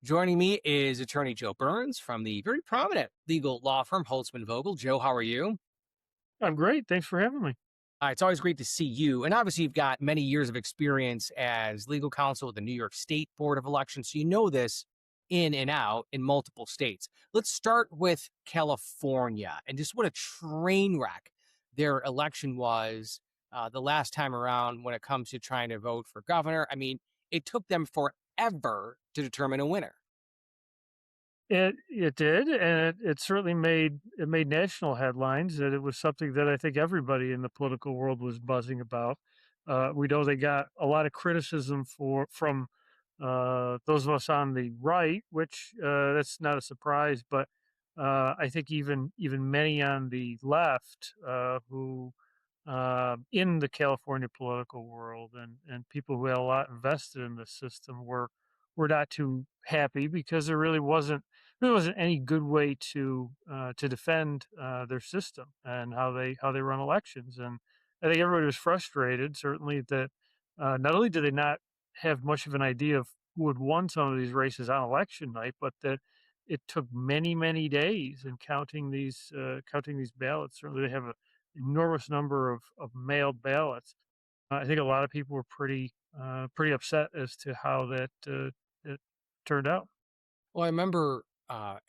Joining me is attorney Joe Burns from the very prominent legal law firm Holtzman Vogel. Joe, how are you? I'm great. Thanks for having me. It's always great to see you. And obviously, you've got many years of experience as legal counsel at the New York State Board of Elections. So you know this in and out in multiple states. Let's start with California and just what a train wreck their election was the last time around when it comes to trying to vote for governor. I mean, it took them forever to determine a winner. It did, and it certainly made national headlines. That it was something that I think everybody in the political world was buzzing about. We know they got a lot of criticism from those of us on the right, which that's not a surprise. But I think even many on the left who in the California political world and people who had a lot invested in the system were not too happy because there wasn't any good way to defend their system and how they run elections. And I think everybody was frustrated, certainly that not only did they not have much of an idea of who had won some of these races on election night, but that it took many days in counting these ballots. Certainly, they have a enormous number of mailed ballots. I think a lot of people were pretty upset as to how it turned out. Well, I remember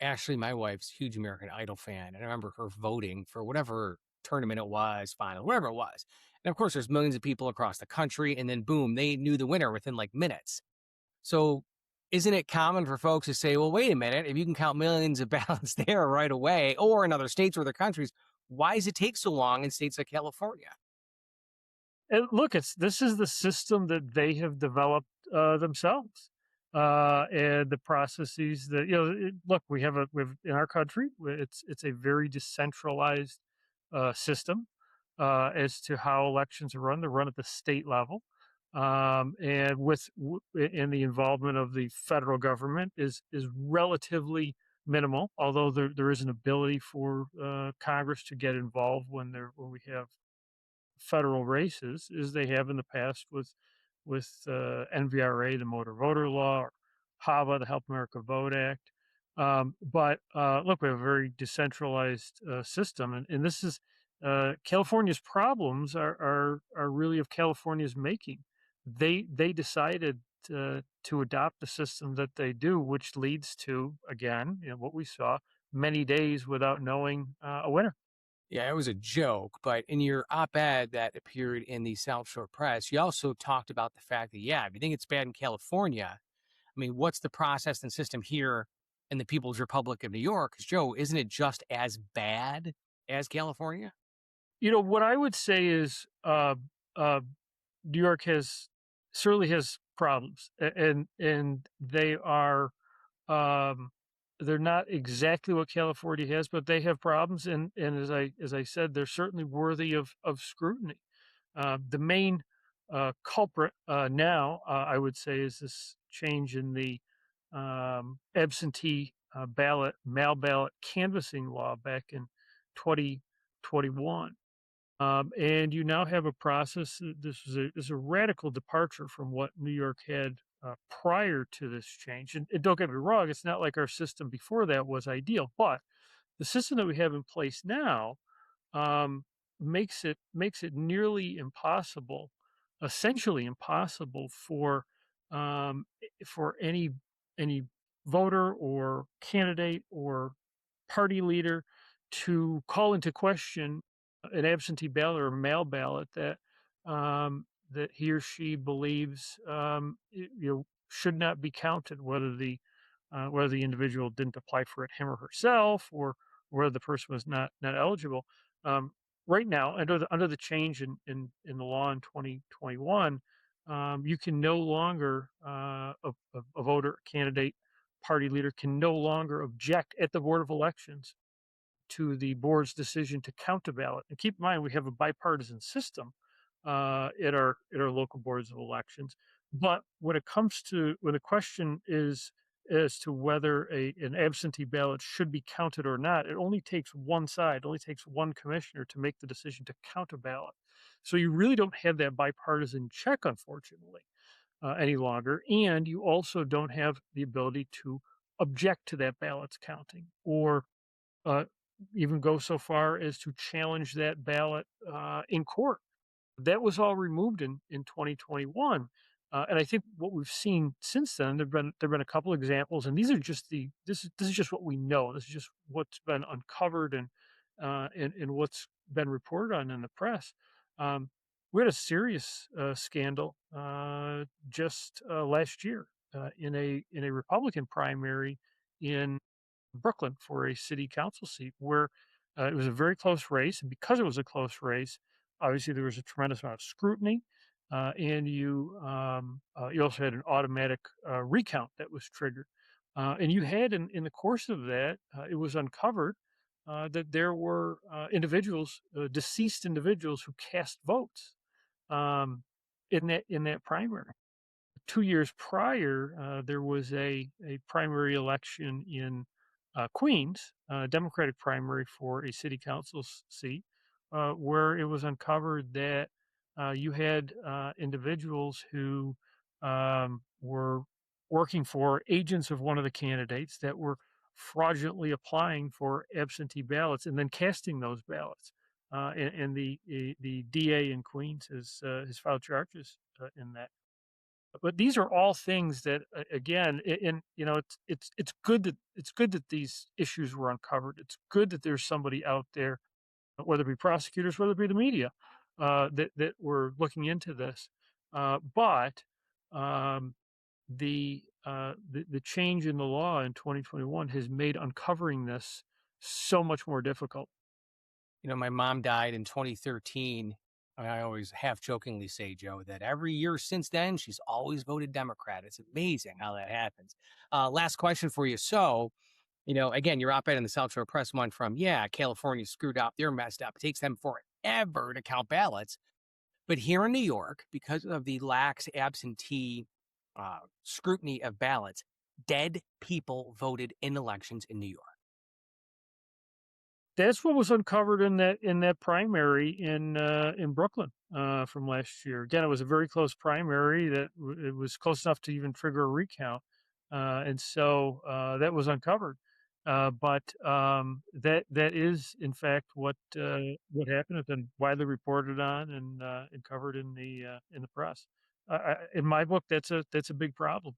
Ashley, my wife's huge American Idol fan, and I remember her voting for whatever tournament it was, final, whatever it was. And of course, there's millions of people across the country, and then boom, they knew the winner within like minutes. So, isn't it common for folks to say, "Well, wait a minute, if you can count millions of ballots there right away, or in other states or other countries, why does it take so long in states like California?" And look, this is the system that they have developed themselves, and the processes that look, we have in our country. It's a very decentralized system as to how elections are run. They're run at the state level, and and the involvement of the federal government is relatively minimal. Although there is an ability for Congress to get involved when we have federal races, as they have in the past with NVRA, the Motor Voter Law, or HAVA, the Help America Vote Act. But look, we have a very decentralized system, and this is California's problems are really of California's making. They decided to adopt the system that they do, which leads to, again, what we saw, many days without knowing a winner. Yeah, it was a joke, but in your op-ed that appeared in the South Shore Press, you also talked about the fact that, yeah, if you think it's bad in California, I mean, what's the process and system here in the People's Republic of New York? 'Cause, Joe, isn't it just as bad as California? What I would say is, uh, New York has certainly has problems, and um, they're not exactly what California has, but they have problems, and as I said, they're certainly worthy of scrutiny. The main culprit now, I would say, is this change in the absentee ballot, mail ballot canvassing law back in 2021. And you now have a process. This is a radical departure from what New York had prior to this change. And don't get me wrong; it's not like our system before that was ideal, but the system that we have in place now um, makes it nearly impossible, essentially impossible for any voter or candidate or party leader to call into question an absentee ballot or mail ballot that he or she believes should not be counted, whether the individual didn't apply for it him or herself, or whether the person was not eligible. Um, right now, under the change in the law in 2021, you can no longer a voter, candidate, party leader can no longer object at the Board of Elections to the board's decision to count a ballot. And keep in mind, we have a bipartisan system at our local boards of elections. But when the question is as to whether an absentee ballot should be counted or not, it only takes one side, it only takes one commissioner to make the decision to count a ballot. So you really don't have that bipartisan check, unfortunately. any longer, and you also don't have the ability to object to that ballot's counting or uh, even go so far as to challenge that ballot in court. That was all removed in 2021, and I think what we've seen since then, there've been a couple examples, and these are just this is just what we know. This is just what's been uncovered and what's been reported on in the press. Um, we had a serious scandal just last year in a Republican primary in Brooklyn for a city council seat where it was a very close race. And because it was a close race, obviously there was a tremendous amount of scrutiny. And you also had an automatic recount that was triggered. And you had in the course of that, it was uncovered that there were individuals, deceased individuals who cast votes um, in that primary. 2 years prior, there was a primary election in, Queens, a Democratic primary for a city council seat, where it was uncovered that, you had, individuals who, were working for agents of one of the candidates that were fraudulently applying for absentee ballots and then casting those ballots. And the DA in Queens has filed charges, in that. But these are all things that again it's good that these issues were uncovered. It's good that there's somebody out there, whether it be prosecutors, whether it be the media, that were looking into this. But um, the change in the law in 2021 has made uncovering this so much more difficult. My mom died in 2013. I always half jokingly say, Joe, that every year since then, she's always voted Democrat. It's amazing how that happens. Last question for you. So, again, your op ed in the South Shore Press went from, yeah, California screwed up. They're messed up. It takes them forever to count ballots. But here in New York, because of the lax absentee scrutiny of ballots, dead people voted in elections in New York. That's what was uncovered in that primary in Brooklyn, from last year. Again, it was a very close primary it was close enough to even trigger a recount, and so, that was uncovered. But that is in fact what happened. It's been widely reported on and covered in the press. In my book, that's a big problem.